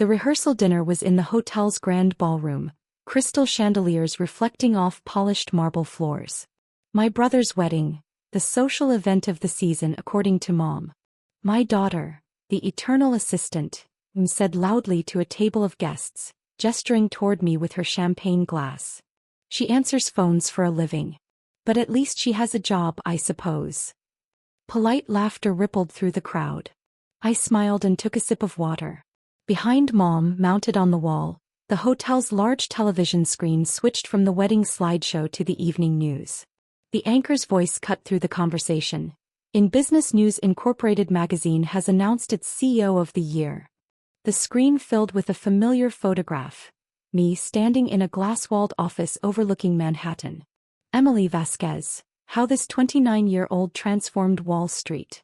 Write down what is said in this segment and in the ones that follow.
The rehearsal dinner was in the hotel's grand ballroom, crystal chandeliers reflecting off polished marble floors. My brother's wedding, the social event of the season according to Mom. My daughter, the eternal assistant, said loudly to a table of guests, gesturing toward me with her champagne glass. She answers phones for a living. But at least she has a job, I suppose. Polite laughter rippled through the crowd. I smiled and took a sip of water. Behind Mom, mounted on the wall, the hotel's large television screen switched from the wedding slideshow to the evening news. The anchor's voice cut through the conversation. In Business News Incorporated magazine has announced its CEO of the year. The screen filled with a familiar photograph. Me standing in a glass-walled office overlooking Manhattan. Emily Vasquez, how this 29-year-old transformed Wall Street.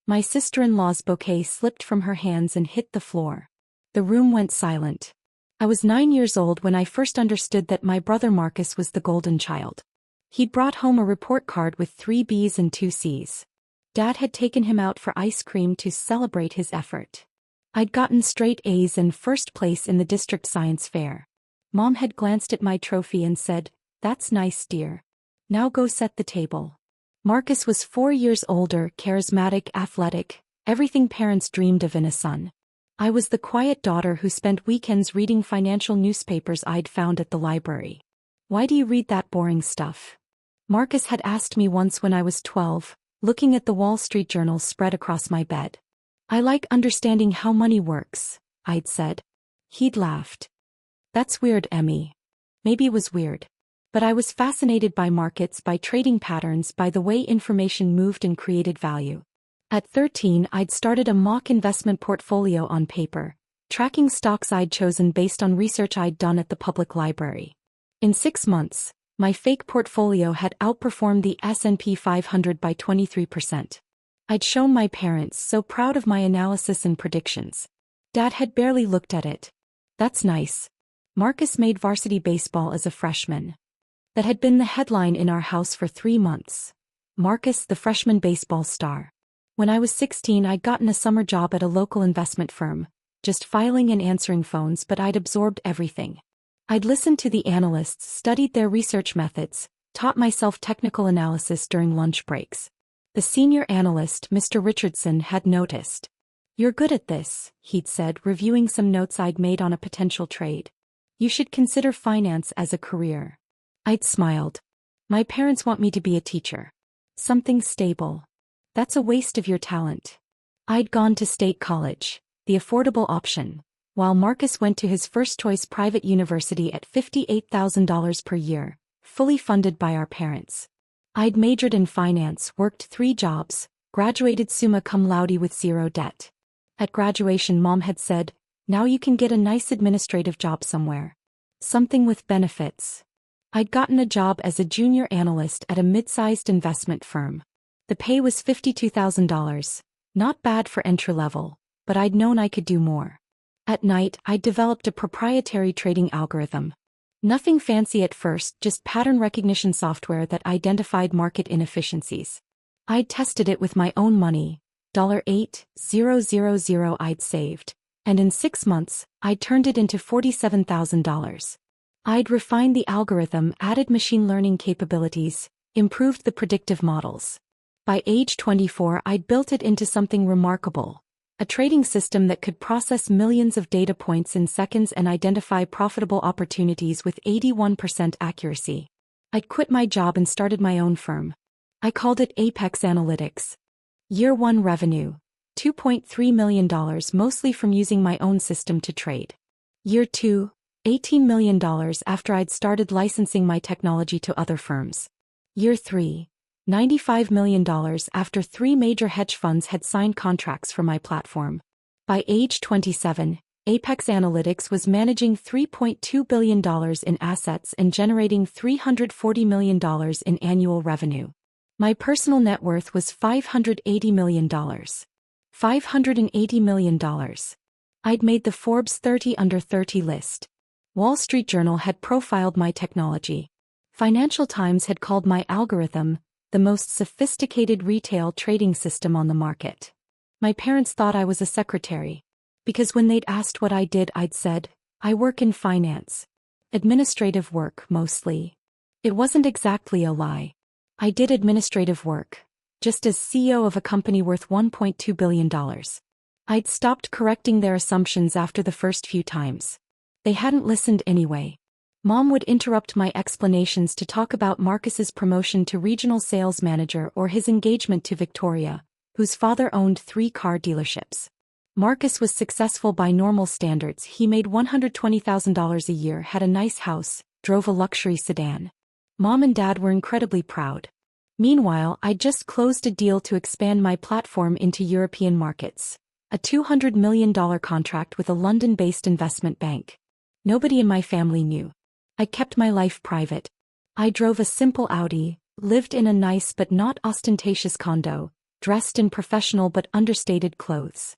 My sister-in-law's bouquet slipped from her hands and hit the floor. The room went silent. I was 9 years old when I first understood that my brother Marcus was the golden child. He'd brought home a report card with 3 B's and 2 C's. Dad had taken him out for ice cream to celebrate his effort. I'd gotten straight A's and first place in the district science fair. Mom had glanced at my trophy and said, "That's nice, dear. Now go set the table." Marcus was 4 years older, charismatic, athletic, everything parents dreamed of in a son. I was the quiet daughter who spent weekends reading financial newspapers I'd found at the library. "Why do you read that boring stuff?" Marcus had asked me once when I was 12, looking at the Wall Street Journal spread across my bed. "I like understanding how money works," I'd said. He'd laughed. "That's weird, Emmy." Maybe it was weird. But I was fascinated by markets, by trading patterns, by the way information moved and created value. At 13, I'd started a mock investment portfolio on paper, tracking stocks I'd chosen based on research I'd done at the public library. In 6 months, my fake portfolio had outperformed the S&P 500 by 23%. I'd shown my parents, so proud of my analysis and predictions. Dad had barely looked at it. "That's nice." Marcus made varsity baseball as a freshman. That had been the headline in our house for 3 months. Marcus, the freshman baseball star. When I was 16, I'd gotten a summer job at a local investment firm, just filing and answering phones, but I'd absorbed everything. I'd listened to the analysts, studied their research methods, taught myself technical analysis during lunch breaks. The senior analyst, Mr. Richardson, had noticed. "You're good at this," he'd said, reviewing some notes I'd made on a potential trade. "You should consider finance as a career." I'd smiled. "My parents want me to be a teacher. Something stable." "That's a waste of your talent." I'd gone to state college, the affordable option, while Marcus went to his first-choice private university at $58,000 per year, fully funded by our parents. I'd majored in finance, worked 3 jobs, graduated summa cum laude with 0 debt. At graduation, Mom had said, "Now you can get a nice administrative job somewhere. Something with benefits." I'd gotten a job as a junior analyst at a mid-sized investment firm. The pay was $52,000, not bad for entry-level, but I'd known I could do more. At night, I'd developed a proprietary trading algorithm. Nothing fancy at first, just pattern recognition software that identified market inefficiencies. I'd tested it with my own money, $8,000 I'd saved, and in 6 months, I'd turned it into $47,000. I'd refined the algorithm, added machine learning capabilities, improved the predictive models. By age 24, I'd built it into something remarkable. A trading system that could process millions of data points in seconds and identify profitable opportunities with 81% accuracy. I'd quit my job and started my own firm. I called it Apex Analytics. Year 1 revenue, $2.3 million, mostly from using my own system to trade. Year 2, $18 million after I'd started licensing my technology to other firms. Year 3, $95 million after 3 major hedge funds had signed contracts for my platform. By age 27, Apex Analytics was managing $3.2 billion in assets and generating $340 million in annual revenue. My personal net worth was $580 million. $580 million. I'd made the Forbes 30 Under 30 list. Wall Street Journal had profiled my technology. Financial Times had called my algorithm the most sophisticated retail trading system on the market. My parents thought I was a secretary. Because when they'd asked what I did, I'd said, I work in finance. Administrative work, mostly. It wasn't exactly a lie. I did administrative work, just as CEO of a company worth $1.2 billion. I'd stopped correcting their assumptions after the first few times. They hadn't listened anyway. Mom would interrupt my explanations to talk about Marcus's promotion to regional sales manager or his engagement to Victoria, whose father owned 3 car dealerships. Marcus was successful by normal standards. He made $120,000 a year, had a nice house, drove a luxury sedan. Mom and Dad were incredibly proud. Meanwhile, I'd just closed a deal to expand my platform into European markets. A $200 million contract with a London-based investment bank. Nobody in my family knew. I kept my life private. I drove a simple Audi, lived in a nice but not ostentatious condo, dressed in professional but understated clothes.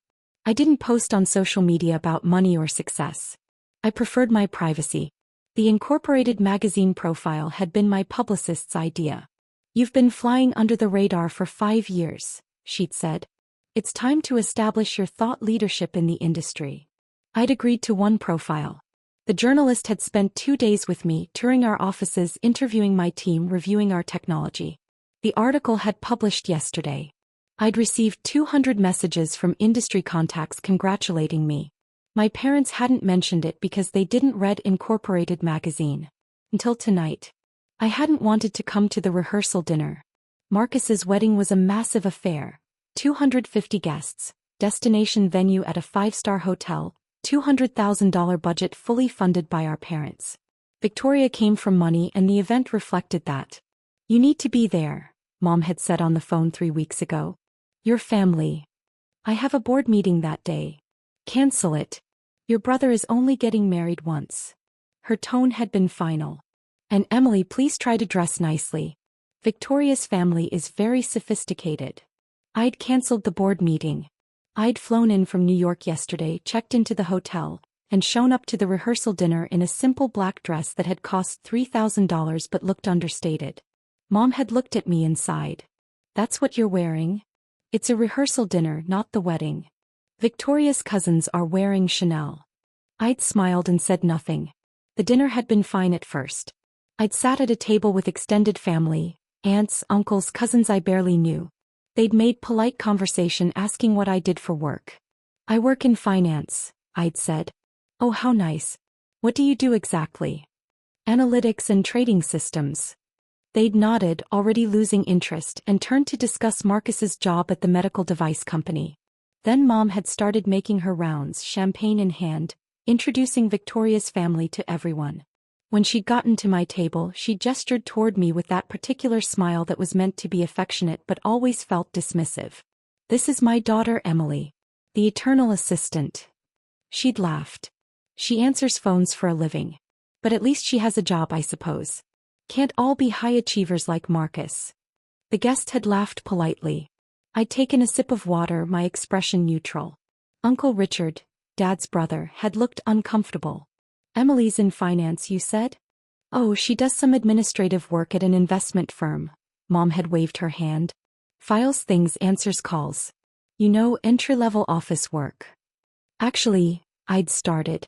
I didn't post on social media about money or success. I preferred my privacy. The Incorporated magazine profile had been my publicist's idea. You've been flying under the radar for 5 years, she'd said. It's time to establish your thought leadership in the industry. I'd agreed to one profile. The journalist had spent 2 days with me, touring our offices, interviewing my team, reviewing our technology. The article had published yesterday. I'd received 200 messages from industry contacts congratulating me. My parents hadn't mentioned it because they didn't read Incorporated magazine. Until tonight. I hadn't wanted to come to the rehearsal dinner. Marcus's wedding was a massive affair. 250 guests, destination venue at a 5-star hotel, $200,000 budget fully funded by our parents. Victoria came from money and the event reflected that. You need to be there, Mom had said on the phone 3 weeks ago. Your family. I have a board meeting that day. Cancel it. Your brother is only getting married once. Her tone had been final. And Emily, please try to dress nicely. Victoria's family is very sophisticated. I'd cancelled the board meeting. I'd flown in from New York yesterday, checked into the hotel, and shown up to the rehearsal dinner in a simple black dress that had cost $3,000 but looked understated. Mom had looked at me and sighed. That's what you're wearing? It's a rehearsal dinner, not the wedding. Victoria's cousins are wearing Chanel. I'd smiled and said nothing. The dinner had been fine at first. I'd sat at a table with extended family, aunts, uncles, cousins I barely knew. They'd made polite conversation asking what I did for work. I work in finance, I'd said. Oh, how nice. What do you do exactly? Analytics and trading systems. They'd nodded, already losing interest, and turned to discuss Marcus's job at the medical device company. Then Mom had started making her rounds, champagne in hand, introducing Victoria's family to everyone. When she'd gotten to my table, she gestured toward me with that particular smile that was meant to be affectionate but always felt dismissive. This is my daughter Emily. The eternal assistant. She'd laughed. She answers phones for a living. But at least she has a job, I suppose. Can't all be high achievers like Marcus. The guest had laughed politely. I'd taken a sip of water, my expression neutral. Uncle Richard, Dad's brother, had looked uncomfortable. Emily's in finance, you said? Oh, she does some administrative work at an investment firm. Mom had waved her hand. Files things, answers calls. You know, entry-level office work. Actually, I'd started.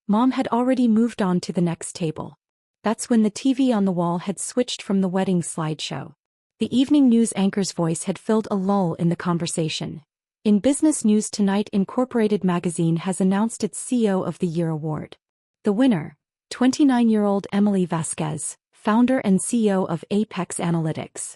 Mom had already moved on to the next table. That's when the TV on the wall had switched from the wedding slideshow. The evening news anchor's voice had filled a lull in the conversation. In business news tonight, Incorporated magazine has announced its CEO of the Year award. The winner, 29-year-old Emily Vasquez, founder and CEO of Apex Analytics.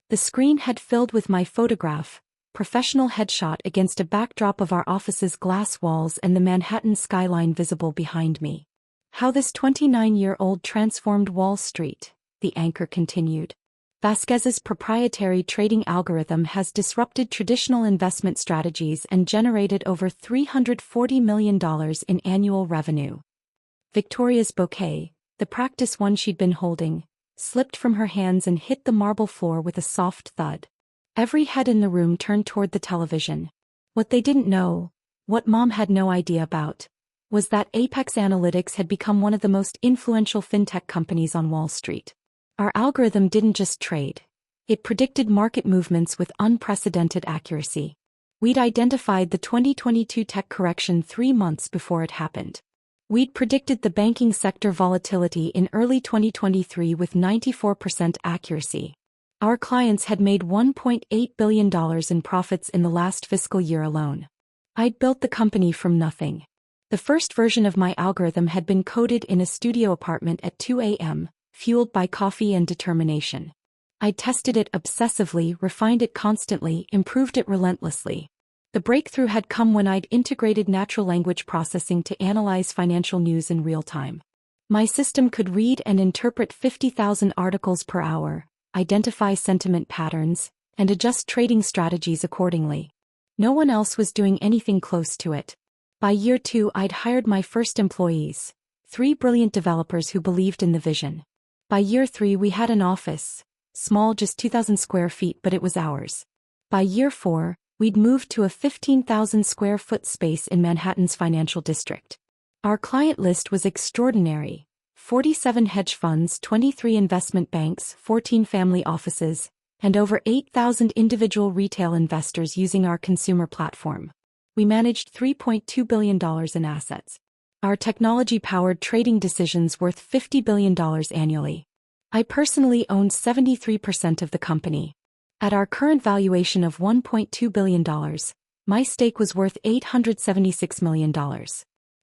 The screen had filled with my photograph, professional headshot against a backdrop of our office's glass walls and the Manhattan skyline visible behind me. How this 29-year-old transformed Wall Street, the anchor continued. Vasquez's proprietary trading algorithm has disrupted traditional investment strategies and generated over $340 million in annual revenue. Victoria's bouquet, the practice one she'd been holding, slipped from her hands and hit the marble floor with a soft thud. Every head in the room turned toward the television. What they didn't know, what Mom had no idea about, was that Apex Analytics had become one of the most influential fintech companies on Wall Street. Our algorithm didn't just trade. It predicted market movements with unprecedented accuracy. We'd identified the 2022 tech correction 3 months before it happened. We'd predicted the banking sector volatility in early 2023 with 94% accuracy. Our clients had made $1.8 billion in profits in the last fiscal year alone. I'd built the company from nothing. The first version of my algorithm had been coded in a studio apartment at 2 a.m., fueled by coffee and determination. I tested it obsessively, refined it constantly, improved it relentlessly. The breakthrough had come when I'd integrated natural language processing to analyze financial news in real time. My system could read and interpret 50,000 articles per hour, identify sentiment patterns, and adjust trading strategies accordingly. No one else was doing anything close to it. By year 2, I'd hired my first employees, 3 brilliant developers who believed in the vision. By year 3, we had an office, small, just 2,000 square feet, but it was ours. By year 4, we'd moved to a 15,000 square foot space in Manhattan's financial district. Our client list was extraordinary: 47 hedge funds, 23 investment banks, 14 family offices, and over 8,000 individual retail investors using our consumer platform. We managed $3.2 billion in assets. Our technology-powered trading decisions worth $50 billion annually. I personally owned 73% of the company. At our current valuation of $1.2 billion, my stake was worth $876 million.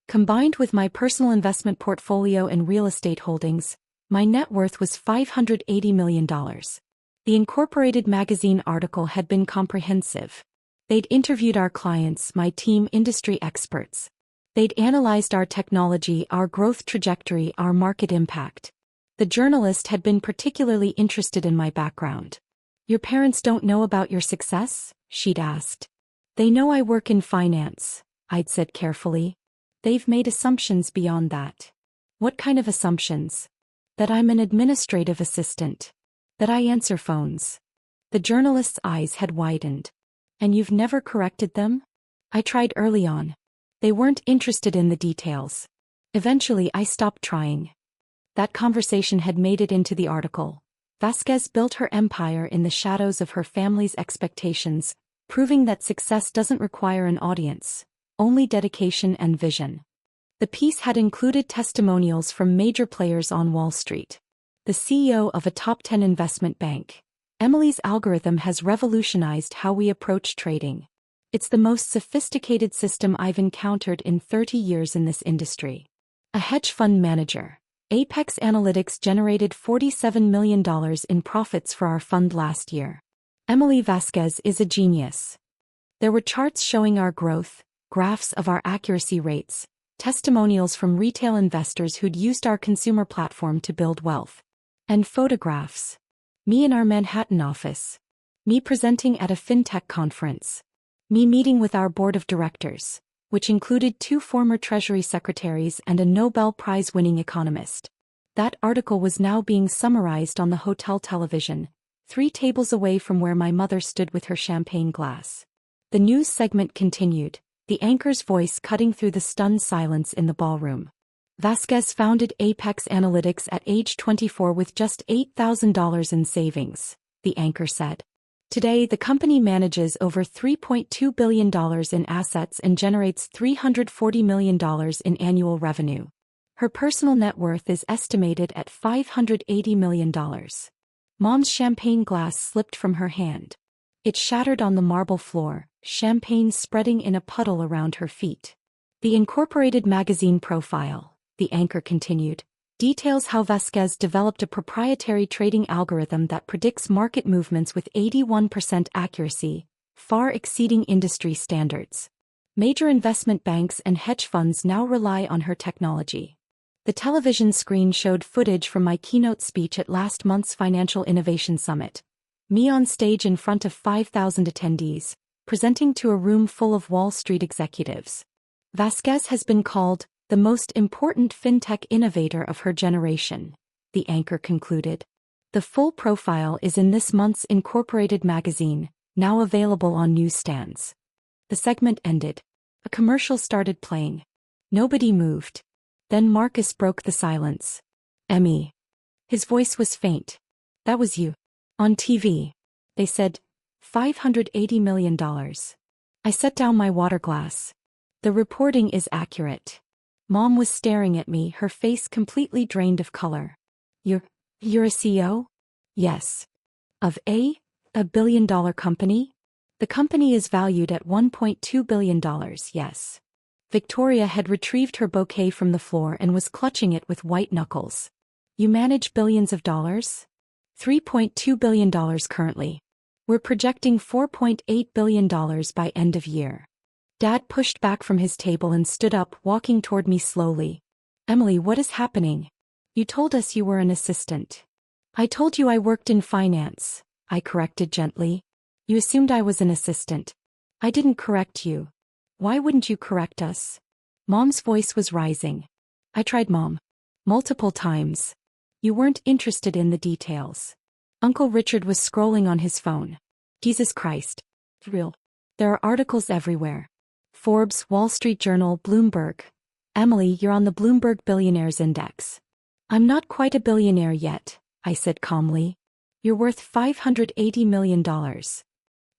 Combined with my personal investment portfolio and real estate holdings, my net worth was $580 million. The Incorporated magazine article had been comprehensive. They'd interviewed our clients, my team, industry experts. They'd analyzed our technology, our growth trajectory, our market impact. The journalist had been particularly interested in my background. "Your parents don't know about your success?" she'd asked. "They know I work in finance," I'd said carefully. "They've made assumptions beyond that." "What kind of assumptions?" "That I'm an administrative assistant. That I answer phones." The journalist's eyes had widened. "And you've never corrected them?" "I tried early on. They weren't interested in the details. Eventually I stopped trying." That conversation had made it into the article. Vasquez built her empire in the shadows of her family's expectations, proving that success doesn't require an audience, only dedication and vision. The piece had included testimonials from major players on Wall Street. The CEO of a top 10 investment bank. "Emily's algorithm has revolutionized how we approach trading. It's the most sophisticated system I've encountered in 30 years in this industry." A hedge fund manager. Apex Analytics generated $47 million in profits for our fund last year. "Emily Vasquez is a genius." There were charts showing our growth, graphs of our accuracy rates, testimonials from retail investors who'd used our consumer platform to build wealth. And photographs. Me in our Manhattan office. Me presenting at a fintech conference. Me meeting with our board of directors, which included 2 former Treasury secretaries and a Nobel Prize-winning economist. That article was now being summarized on the hotel television, 3 tables away from where my mother stood with her champagne glass. The news segment continued, the anchor's voice cutting through the stunned silence in the ballroom. "Vasquez founded Apex Analytics at age 24 with just $8,000 in savings," the anchor said. "Today the company manages over $3.2 billion in assets and generates $340 million in annual revenue. Her personal net worth is estimated at $580 million. Mom's champagne glass slipped from her hand. It shattered on the marble floor, champagne spreading in a puddle around her feet. The Incorporated magazine profile," the anchor continued, "details how Vasquez developed a proprietary trading algorithm that predicts market movements with 81% accuracy, far exceeding industry standards. Major investment banks and hedge funds now rely on her technology." The television screen showed footage from my keynote speech at last month's Financial Innovation Summit. Me on stage in front of 5,000 attendees, presenting to a room full of Wall Street executives. "Vasquez has been called the most important fintech innovator of her generation," the anchor concluded. The full profile is in this month's Incorporated magazine, now available on newsstands. The segment ended. A commercial started playing. Nobody moved. Then Marcus broke the silence. "Emmy." His voice was faint. "That was you. On TV. They said, $580 million. I set down my water glass. The reporting is accurate. Mom was staring at me, her face completely drained of color. You're a CEO? Yes. Of a billion-dollar company? The company is valued at $1.2 billion, yes. Victoria had retrieved her bouquet from the floor and was clutching it with white knuckles. You manage billions of dollars? $3.2 billion currently. We're projecting $4.8 billion by end of year. Dad pushed back from his table and stood up, walking toward me slowly. Emily, what is happening? You told us you were an assistant. I told you I worked in finance, I corrected gently. You assumed I was an assistant. I didn't correct you. Why wouldn't you correct us? Mom's voice was rising. I tried, Mom. Multiple times. You weren't interested in the details. Uncle Richard was scrolling on his phone. Jesus Christ. Real. There are articles everywhere. Forbes, Wall Street Journal, Bloomberg. Emily, you're on the Bloomberg Billionaires Index. I'm not quite a billionaire yet, I said calmly. You're worth $580 million.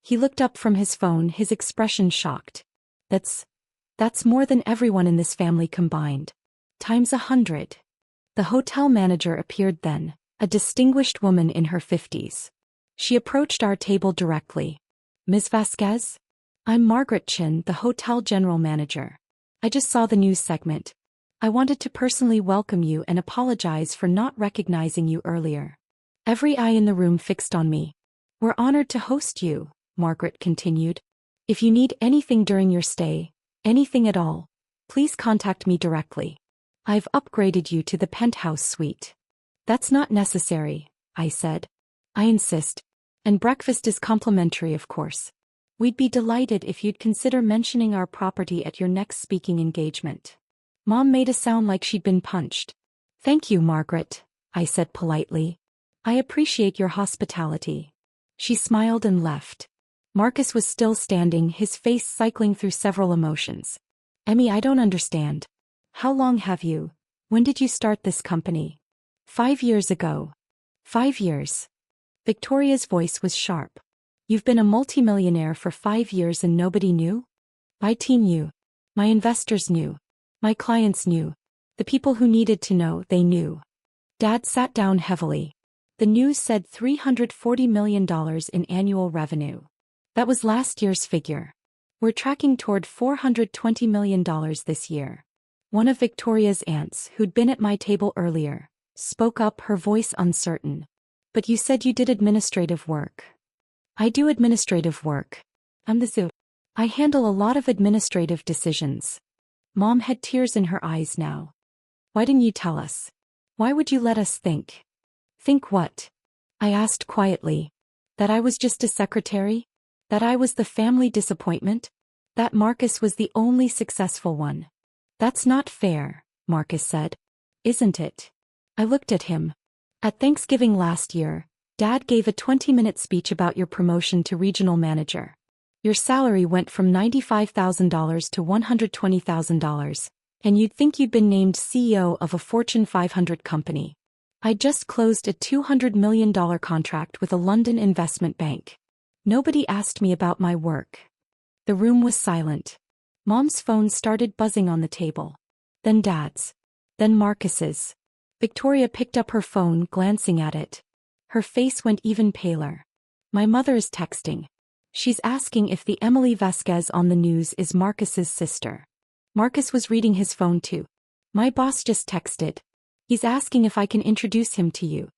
He looked up from his phone, his expression shocked. That's more than everyone in this family combined. Times 100. The hotel manager appeared then, a distinguished woman in her 50s. She approached our table directly. Ms. Vasquez? I'm Margaret Chin, the hotel general manager. I just saw the news segment. I wanted to personally welcome you and apologize for not recognizing you earlier. Every eye in the room fixed on me. We're honored to host you, Margaret continued. If you need anything during your stay, anything at all, please contact me directly. I've upgraded you to the penthouse suite. That's not necessary, I said. I insist. And breakfast is complimentary, of course. We'd be delighted if you'd consider mentioning our property at your next speaking engagement. Mom made a sound like she'd been punched. Thank you, Margaret, I said politely. I appreciate your hospitality. She smiled and left. Marcus was still standing, his face cycling through several emotions. Emmy, I don't understand. How long have you? When did you start this company? 5 years ago. 5 years. Victoria's voice was sharp. You've been a multimillionaire for 5 years and nobody knew? My team knew. My investors knew. My clients knew. The people who needed to know, they knew. Dad sat down heavily. The news said $340 million in annual revenue. That was last year's figure. We're tracking toward $420 million this year. One of Victoria's aunts, who'd been at my table earlier, spoke up, her voice uncertain. But you said you did administrative work. I do administrative work. I'm the zoo. I handle a lot of administrative decisions. Mom had tears in her eyes now. Why didn't you tell us? Why would you let us think? Think what? I asked quietly. That I was just a secretary? That I was the family disappointment? That Marcus was the only successful one? That's not fair, Marcus said. Isn't it? I looked at him. At Thanksgiving last year, Dad gave a 20-minute speech about your promotion to regional manager. Your salary went from $95,000 to $120,000, and you'd think you'd been named CEO of a Fortune 500 company. I just closed a $200 million contract with a London investment bank. Nobody asked me about my work. The room was silent. Mom's phone started buzzing on the table. Then Dad's. Then Marcus's. Victoria picked up her phone, glancing at it. Her face went even paler. My mother is texting. She's asking if the Emily Vasquez on the news is Marcus's sister. Marcus was reading his phone too. My boss just texted. He's asking if I can introduce him to you.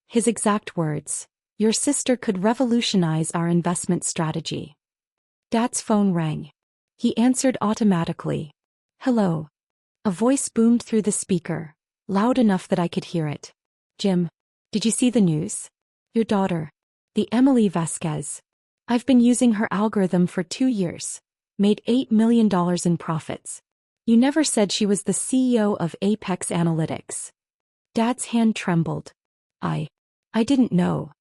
His exact words. Your sister could revolutionize our investment strategy. Dad's phone rang. He answered automatically. Hello. A voice boomed through the speaker, loud enough that I could hear it. Jim, did you see the news? Your daughter, the Emily Vasquez. I've been using her algorithm for 2 years. Made $8 million in profits. You never said she was the CEO of Apex Analytics. Dad's hand trembled. I didn't know.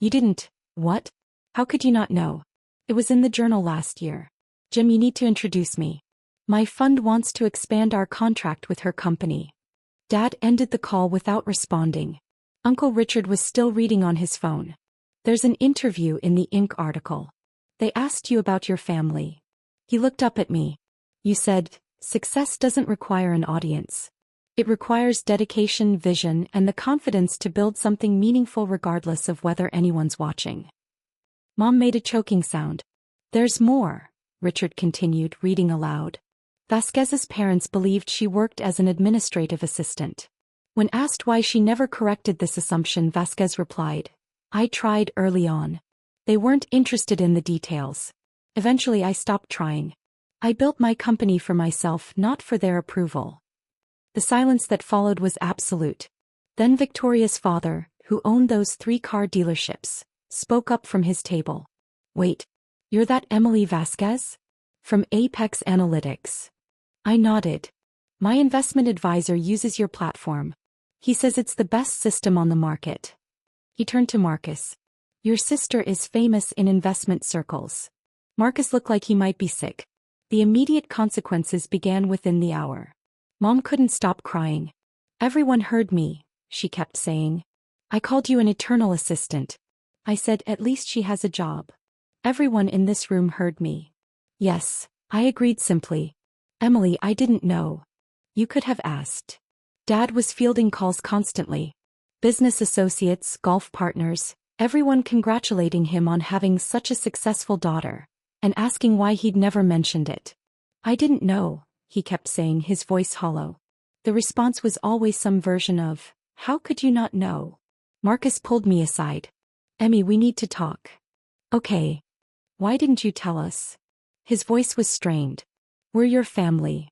You didn't, what? How could you not know? It was in the journal last year. Jim, you need to introduce me. My fund wants to expand our contract with her company. Dad ended the call without responding. Uncle Richard was still reading on his phone. There's an interview in the Inc. article. They asked you about your family. He looked up at me. You said, success doesn't require an audience. It requires dedication, vision, and the confidence to build something meaningful regardless of whether anyone's watching. Mom made a choking sound. There's more, Richard continued, reading aloud. Vasquez's parents believed she worked as an administrative assistant. When asked why she never corrected this assumption, Vasquez replied, I tried early on. They weren't interested in the details. Eventually I stopped trying. I built my company for myself, not for their approval. The silence that followed was absolute. Then Victoria's father, who owned those 3 car dealerships, spoke up from his table. Wait, you're that Emily Vasquez? From Apex Analytics. I nodded. My investment advisor uses your platform. He says it's the best system on the market. He turned to Marcus. Your sister is famous in investment circles. Marcus looked like he might be sick. The immediate consequences began within the hour. Mom couldn't stop crying. Everyone heard me, she kept saying. I called you an eternal assistant. I said at least she has a job. Everyone in this room heard me. Yes, I agreed simply. Emily, I didn't know. You could have asked. Dad was fielding calls constantly. Business associates, golf partners, everyone congratulating him on having such a successful daughter, and asking why he'd never mentioned it. I didn't know, he kept saying, his voice hollow. The response was always some version of, how could you not know? Marcus pulled me aside. Emmy, we need to talk. Okay. Why didn't you tell us? His voice was strained. We're your family.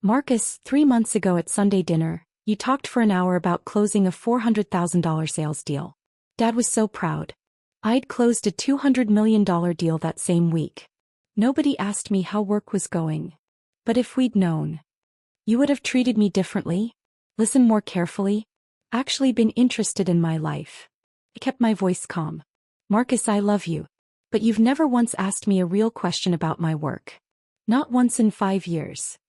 Marcus, 3 months ago at Sunday dinner, you talked for an hour about closing a $400,000 sales deal. Dad was so proud. I'd closed a $200 million deal that same week. Nobody asked me how work was going. But if we'd known, you would have treated me differently, listened more carefully, actually been interested in my life. I kept my voice calm. Marcus, I love you. But you've never once asked me a real question about my work. Not once in 5 years.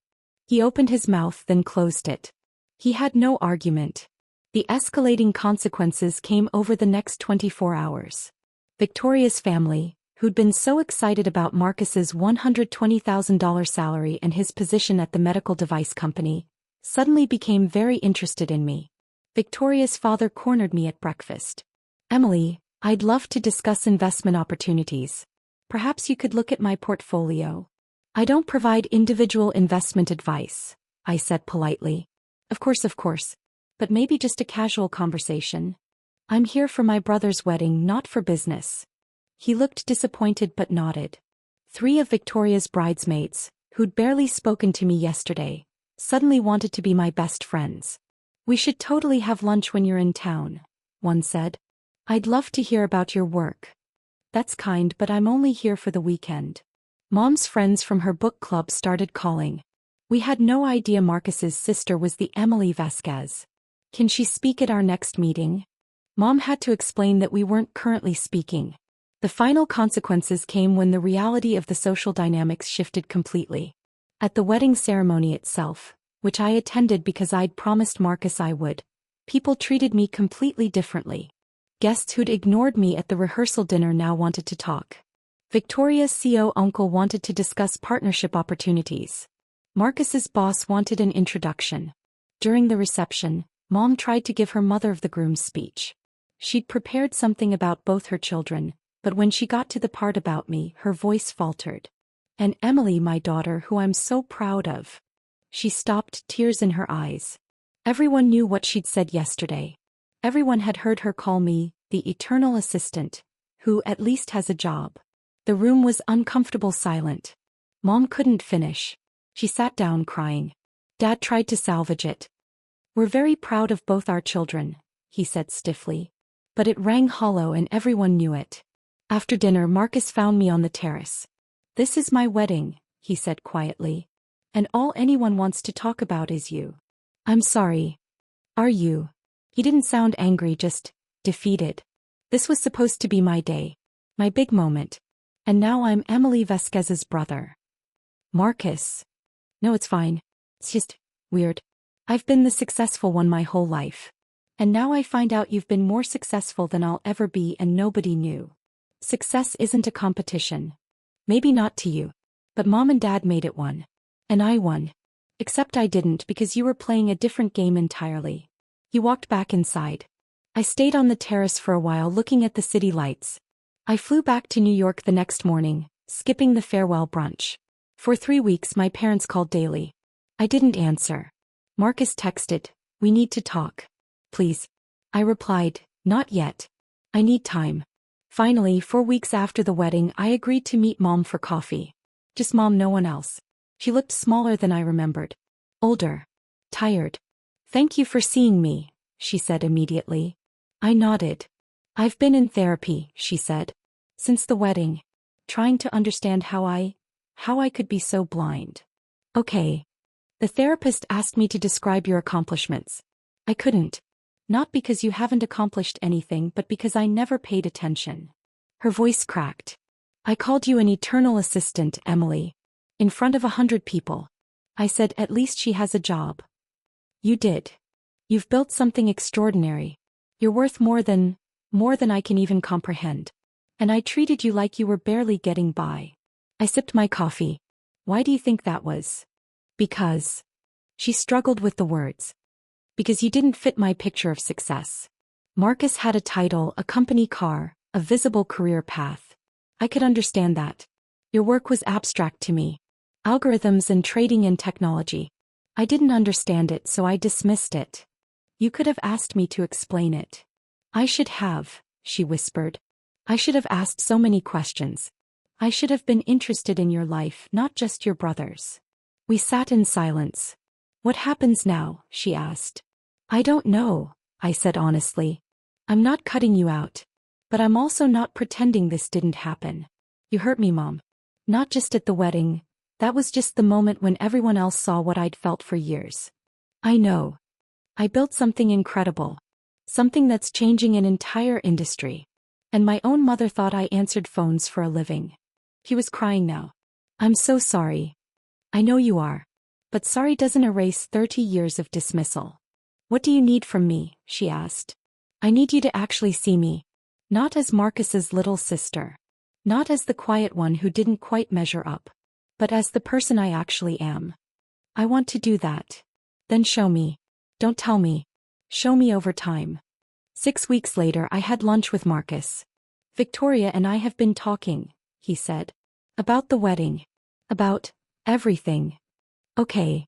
He opened his mouth, then closed it. He had no argument. The escalating consequences came over the next 24 hours. Victoria's family, who'd been so excited about Marcus's $120,000 salary and his position at the medical device company, suddenly became very interested in me. Victoria's father cornered me at breakfast. Emily, I'd love to discuss investment opportunities. Perhaps you could look at my portfolio. I don't provide individual investment advice, I said politely. Of course. But maybe just a casual conversation. I'm here for my brother's wedding, not for business. He looked disappointed but nodded. 3 of Victoria's bridesmaids, who'd barely spoken to me yesterday, suddenly wanted to be my best friends. We should totally have lunch when you're in town, one said. I'd love to hear about your work. That's kind, but I'm only here for the weekend. Mom's friends from her book club started calling. We had no idea Marcus's sister was the Emily Vasquez. Can she speak at our next meeting? Mom had to explain that we weren't currently speaking. The final consequences came when the reality of the social dynamics shifted completely. At the wedding ceremony itself, which I attended because I'd promised Marcus I would, people treated me completely differently. Guests who'd ignored me at the rehearsal dinner now wanted to talk. Victoria's CO uncle wanted to discuss partnership opportunities. Marcus's boss wanted an introduction. During the reception, Mom tried to give her mother of the groom's speech. She'd prepared something about both her children, but when she got to the part about me, her voice faltered. And Emily, my daughter, who I'm so proud of. She stopped, tears in her eyes. Everyone knew what she'd said yesterday. Everyone had heard her call me the eternal assistant, who at least has a job. The room was uncomfortable silent. Mom couldn't finish. She sat down crying. Dad tried to salvage it. We're very proud of both our children, he said stiffly. But it rang hollow and everyone knew it. After dinner, Marcus found me on the terrace. This is my wedding, he said quietly. And all anyone wants to talk about is you. I'm sorry. Are you? He didn't sound angry, just defeated. This was supposed to be my day. My big moment. And now I'm Emily Vasquez's brother. Marcus. No, it's fine. It's just weird. I've been the successful one my whole life. And now I find out you've been more successful than I'll ever be and nobody knew. Success isn't a competition. Maybe not to you. But Mom and Dad made it one. And I won. Except I didn't because you were playing a different game entirely. You walked back inside. I stayed on the terrace for a while looking at the city lights. I flew back to New York the next morning, skipping the farewell brunch. For 3 weeks my parents called daily. I didn't answer. Marcus texted, "We need to talk. Please." I replied, "Not yet. I need time." Finally, 4 weeks after the wedding, I agreed to meet Mom for coffee. Just Mom, no one else. She looked smaller than I remembered. Older. Tired. "Thank you for seeing me," she said immediately. I nodded. "I've been in therapy," she said. "Since the wedding. Trying to understand how I could be so blind." "Okay." The therapist asked me to describe your accomplishments. I couldn't. Not because you haven't accomplished anything, but because I never paid attention. Her voice cracked. "I called you an eternal assistant, Emily. In front of 100 people. I said at least she has a job. You did. You've built something extraordinary. You're worth more than I can even comprehend. And I treated you like you were barely getting by." I sipped my coffee. "Why do you think that was?" "Because." She struggled with the words. "Because you didn't fit my picture of success. Marcus had a title, a company car, a visible career path. I could understand that. Your work was abstract to me. Algorithms and trading and technology. I didn't understand it, so I dismissed it. You could have asked me to explain it." "I should have," she whispered. "I should have asked so many questions. I should have been interested in your life, not just your brother's." We sat in silence. "What happens now?" she asked. "I don't know," I said honestly. "I'm not cutting you out. But I'm also not pretending this didn't happen. You hurt me, Mom. Not just at the wedding. That was just the moment when everyone else saw what I'd felt for years. I know. I built something incredible. Something that's changing an entire industry. And my own mother thought I answered phones for a living." He was crying now. "I'm so sorry. I know you are. But sorry doesn't erase 30 years of dismissal." "What do you need from me?" she asked. "I need you to actually see me. Not as Marcus's little sister. Not as the quiet one who didn't quite measure up. But as the person I actually am. I want to do that. Then show me. Don't tell me. Show me over time." 6 weeks later I had lunch with Marcus. "Victoria and I have been talking," he said. "About the wedding. About everything." "Okay."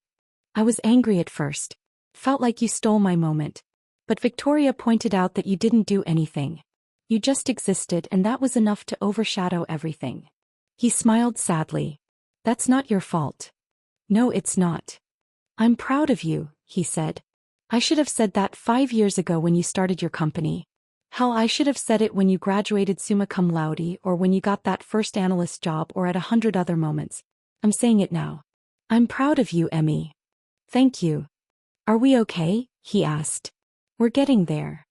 I was angry at first. Felt like you stole my moment. But Victoria pointed out that you didn't do anything. You just existed, and that was enough to overshadow everything. He smiled sadly. "That's not your fault." "No, it's not. I'm proud of you," he said. "I should have said that 5 years ago when you started your company. Hell, I should have said it when you graduated summa cum laude, or when you got that first analyst job, or at 100 other moments. I'm saying it now. I'm proud of you, Emmy." "Thank you." "Are we okay?" he asked. "We're getting there."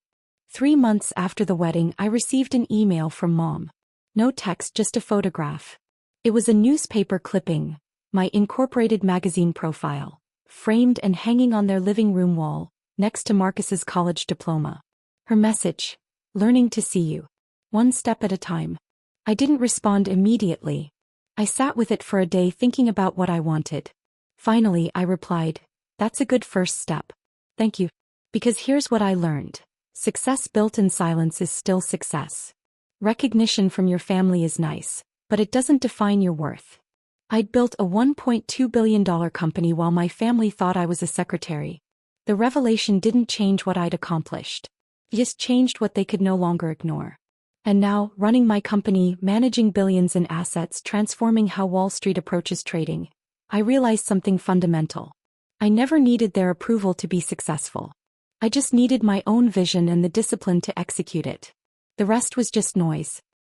3 months after the wedding I received an email from Mom. No text, just a photograph. It was a newspaper clipping, my Incorporated magazine profile, framed and hanging on their living room wall, next to Marcus's college diploma. Her message: "Learning to see you. One step at a time." I didn't respond immediately. I sat with it for a day thinking about what I wanted. Finally I replied, "That's a good first step. Thank you. Because here's what I learned. Success built in silence is still success. Recognition from your family is nice, but it doesn't define your worth." I'd built a $1.2 billion company while my family thought I was a secretary. The revelation didn't change what I'd accomplished. It just changed what they could no longer ignore. And now, running my company, managing billions in assets, transforming how Wall Street approaches trading, I realized something fundamental. I never needed their approval to be successful. I just needed my own vision and the discipline to execute it. The rest was just noise.